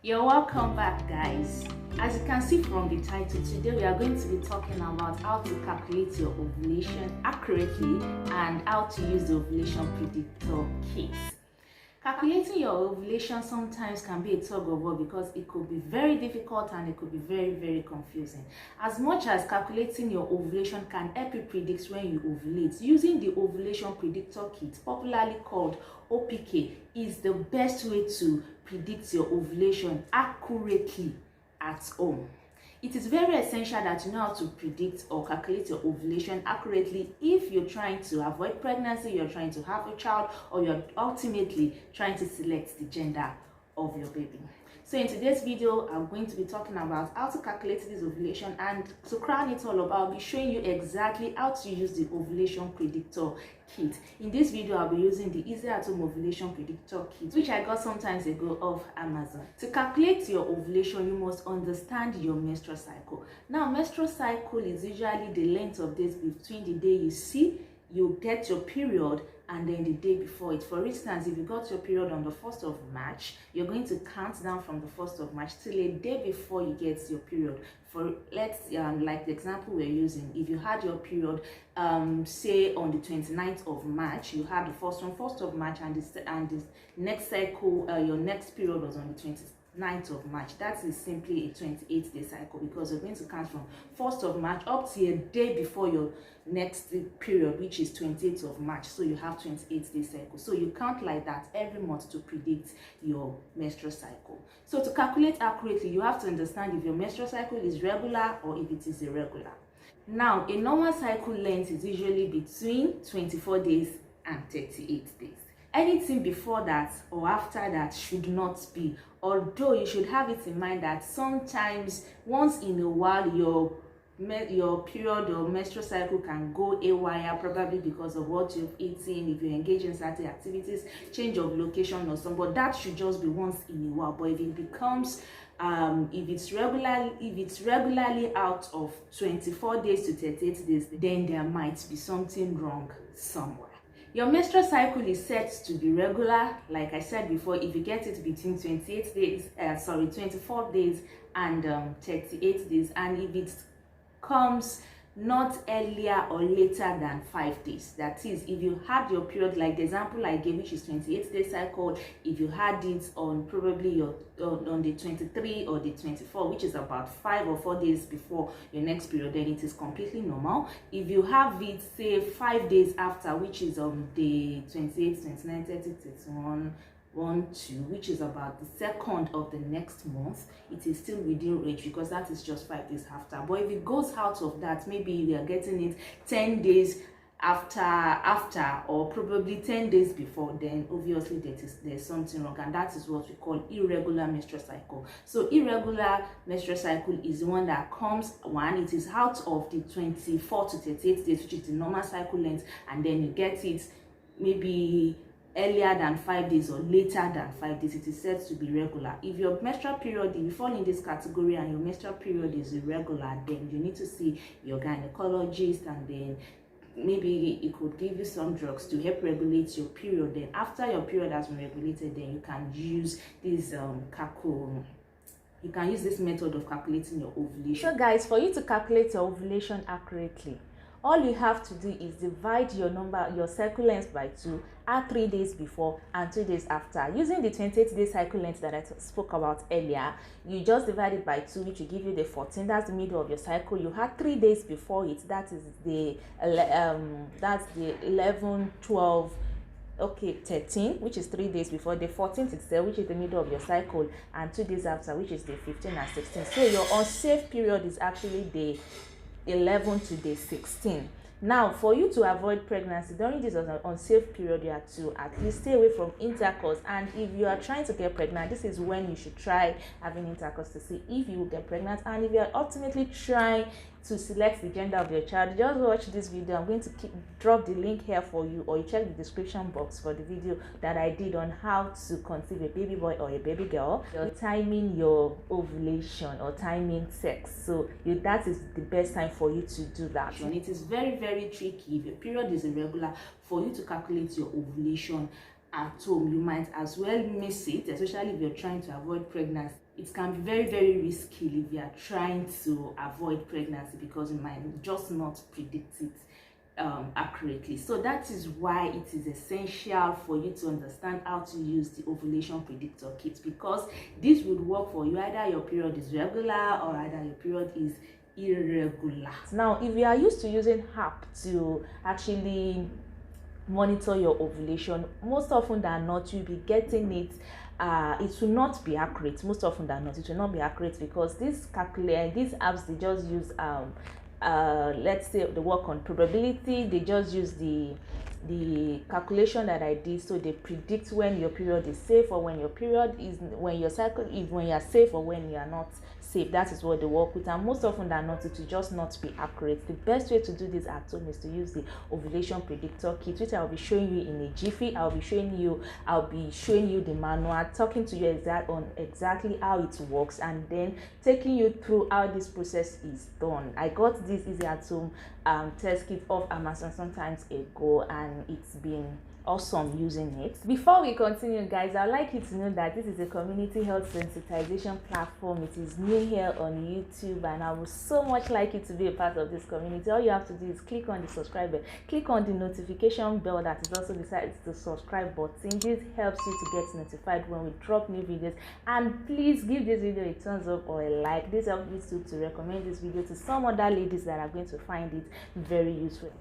You're welcome back, guys. As you can see from the title, today we are going to be talking about how to calculate your ovulation accurately and how to use the Ovulation Predictor Kit. Calculating your ovulation sometimes can be a tug of war because it could be very difficult and it could be very confusing. As much as calculating your ovulation can help you predict when you ovulate, using the Ovulation Predictor Kit, popularly called OPK, is the best way to predict your ovulation accurately at home. It is very essential that you know how to predict or calculate your ovulation accurately if you're trying to avoid pregnancy, you're trying to have a child, or you're ultimately trying to select the gender of your baby. So in today's video, I'm going to be talking about how to calculate this ovulation, and to crown it all up, I'll be showing you exactly how to use the Ovulation Predictor Kit. In this video, I'll be using the Easy at Home Ovulation Predictor Kit, which I got some time ago off Amazon. To calculate your ovulation, you must understand your menstrual cycle. Now, menstrual cycle is usually the length of days between the day you get your period and then the day before it. For instance, if you got your period on the 1st of March, you're going to count down from the 1st of March till a day before you get your period. For like the example we're using, if you had your period say on the 29th of March, you had the first one 1st of March, and this next cycle, your next period was on the 29th of March. That is simply a 28-day cycle, because you're going to count from 1st of March up to a day before your next period, which is 28th of March. So you have 28-day cycle. So you count like that every month to predict your menstrual cycle. So to calculate accurately, you have to understand if your menstrual cycle is regular or if it is irregular. Now, a normal cycle length is usually between 24 days and 38 days. Anything before that or after that should not be, although you should have it in mind that sometimes once in a while your period or menstrual cycle can go haywire, probably because of what you've eaten, if you engage in certain activities, change of location or something. But that should just be once in a while. But if it becomes if it's regularly out of 24 days to 38 days, then there might be something wrong somewhere. Your menstrual cycle is set to be regular, like I said before, if you get it between 24 days and 38 days, and if it comes not earlier or later than 5 days. That is, if you had your period, like the example I gave, which is 28-day cycle, if you had it on probably on the 23 or the 24, which is about 5 or 4 days before your next period, then it is completely normal. If you have it, say, 5 days after, which is on the 28, 29, 30, 31, 1, 2, which is about the 2nd of the next month, it is still within range, because that is just 5 days after. But if it goes out of that, maybe you are getting it 10 days after or probably 10 days before, then obviously there's something wrong, and that is what we call irregular menstrual cycle. So irregular menstrual cycle is the one that comes, it is out of the 24 to 38 days, which is the normal cycle length, and then you get it maybe earlier than 5 days or later than 5 days. It is said to be regular. If your menstrual period, if you fall in this category and your menstrual period is irregular, then you need to see your gynecologist, and then maybe it could give you some drugs to help regulate your period. Then after your period has been regulated, then you can use this this method of calculating your ovulation. So guys, for you to calculate your ovulation accurately, all you have to do is divide your cycle length by 2, add 3 days before and 2 days after. Using the 28-day cycle length that I spoke about earlier, you just divide it by 2, which will give you the 14. That's the middle of your cycle. You had 3 days before it. That is the 11, 12. Okay, 13, which is 3 days before, the 14th itself, which is the middle of your cycle, and 2 days after, which is the 15 and 16. So your unsafe period is actually the 11 to day 16. Now, for you to avoid pregnancy during this unsafe period, you have to at least stay away from intercourse. And if you are trying to get pregnant, this is when you should try having intercourse to see if you will get pregnant. And if you are ultimately trying to select the gender of your child, just watch this video. I'm going to drop the link here for you, or you check the description box for the video that I did on how to conceive a baby boy or a baby girl. You're timing your ovulation or timing sex, so that is the best time for you to do that. And it is very tricky if your period is irregular for you to calculate your ovulation at home, you might as well miss it, especially if you're trying to avoid pregnancy. It can be very, very risky if you are trying to avoid pregnancy, because you might just not predict it accurately. So that is why it is essential for you to understand how to use the ovulation predictor kit, because this would work for you either your period is regular or either your period is irregular. Now, if you are used to using app to actually monitor your ovulation, most often than not you'll be getting it it will not be accurate. Most often than not it will not be accurate, because these apps, they just use let's say they work on probability. They just use the calculation that I did, so they predict when your period is safe, or when your period is, when your cycle is, when you are safe or when you are not safe. That is what they work with, and most often than not it will just not be accurate. The best way to do this at home is to use the ovulation predictor kit, which I'll be showing you in a jiffy. I'll be showing you the manual, talking to you exactly how it works, and then taking you through how this process is done. I got this easy at home test kit off Amazon some times ago, and it's been awesome using it. Before we continue, guys, I'd like you to know that this is a community health sensitization platform. It is new here on YouTube, and I would so much like you to be a part of this community. All you have to do is click on the subscribe button, click on the notification bell that is also beside the subscribe button. This helps you to get notified when we drop new videos, and please give this video a thumbs up or a like. This helps me to recommend this video to some other ladies that are going to find it very useful.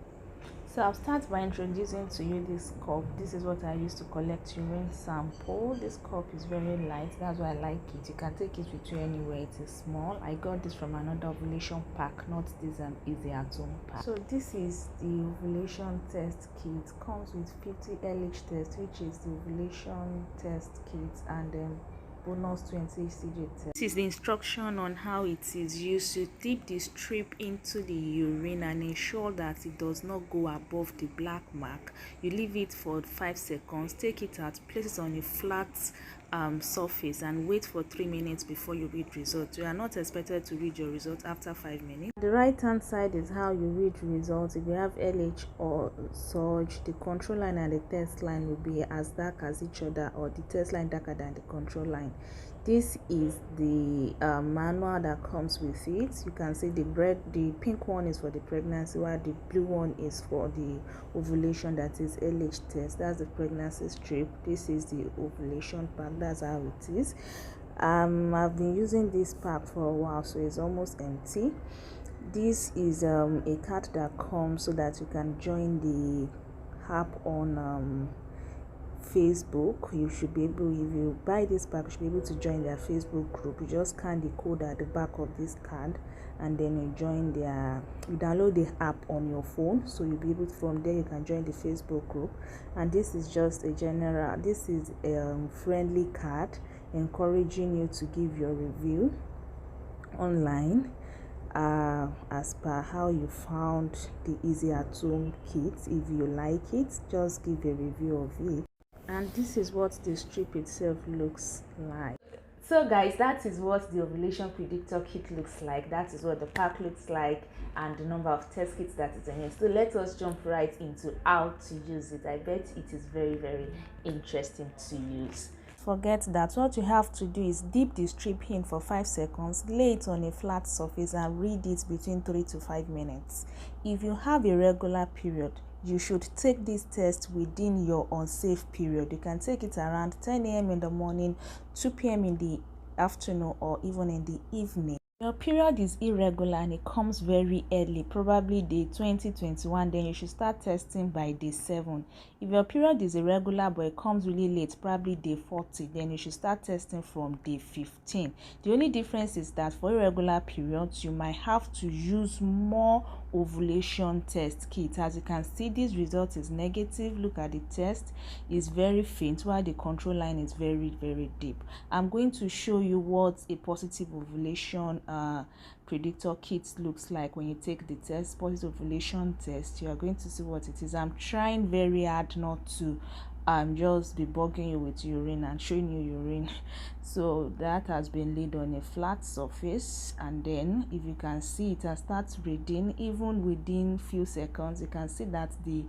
So I'll start by introducing to you this cup. This is what I use to collect urine sample. This cup is very light, that's why I like it. You can take it with you anywhere. It is small. I got this from another ovulation pack, not this easy at home pack. So this is the ovulation test kit. Comes with 50 LH test, which is the ovulation test kit, and then bonus 20 CJ test. This is the instruction on how it is used. To dip the strip into the urine and ensure that it does not go above the black mark. You leave it for 5 seconds, take it out, place it on a flat surface, and wait for 3 minutes before you read results. You are not expected to read your results after 5 minutes. The right hand side is how you read results. If you have LH or surge, the control line and the test line will be as dark as each other, or the test line darker than the control line. This is the manual that comes with it. You can see the pink one is for the pregnancy, while the blue one is for the ovulation, that is LH test. That's the pregnancy strip. This is the ovulation pack. That's how it is. I've been using this pack for a while, so it's almost empty. This is a card that comes so that you can join the app on Facebook. You should be able, if you buy this pack, you should be able to join their Facebook group. You just scan the code at the back of this card, and then you download the app on your phone, so you'll be able to, from there you can join the Facebook group. And this is just a friendly card encouraging you to give your review online as per how you found the easy at home kit. If you like it, just give a review of it. And this is what the strip itself looks like. So guys, that is what the ovulation predictor kit looks like. That is what the pack looks like, and the number of test kits that is in here. So let us jump right into how to use it. I bet it is very, very interesting to use. Forget that. What you have to do is dip the strip in for 5 seconds, lay it on a flat surface, and read it between 3 to 5 minutes. If you have a regular period, you should take this test within your unsafe period. You can take it around 10 a.m. in the morning, 2 p.m. in the afternoon, or even in the evening. Your period is irregular and it comes very early, probably day 20, 21, then you should start testing by day 7. If your period is irregular but it comes really late, probably day 40, then you should start testing from day 15. The only difference is that for irregular periods, you might have to use more ovulation test kit. As you can see, this result is negative. Look at the test, is very faint, while the control line is very, very deep. I'm going to show you what a positive ovulation predictor kit looks like when you take the test. Positive ovulation test, you are going to see what it is. I'm trying very hard not to just be bugging you with urine and showing you urine. So that has been laid on a flat surface, and then if you can see, it has started reading. Even within few seconds, you can see that the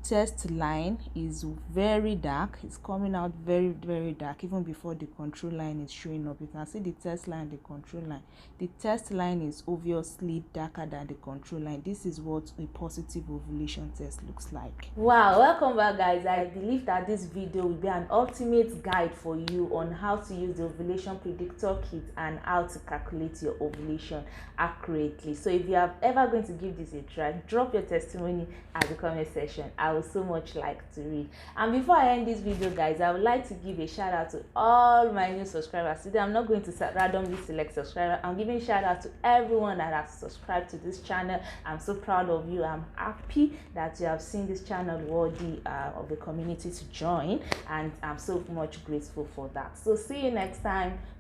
test line is very dark. It's coming out very dark even before the control line is showing up. You can see the test line, the control line. The test line is obviously darker than the control line. This is what a positive ovulation test looks like. Wow, welcome back, guys. I believe that this video will be an ultimate guide for you on how to use the Ovulation Predictor Kit and how to calculate your ovulation accurately. So if you are ever going to give this a try, drop your testimony at the comment section. I would so much like to read. And before I end this video, guys, I would like to give a shout out to all my new subscribers. Today I'm not going to randomly select subscribers. I'm giving shout out to everyone that has subscribed to this channel. I'm so proud of you. I'm happy that you have seen this channel worthy of the community to join, and I'm so much grateful for that. So see you next time. Bye.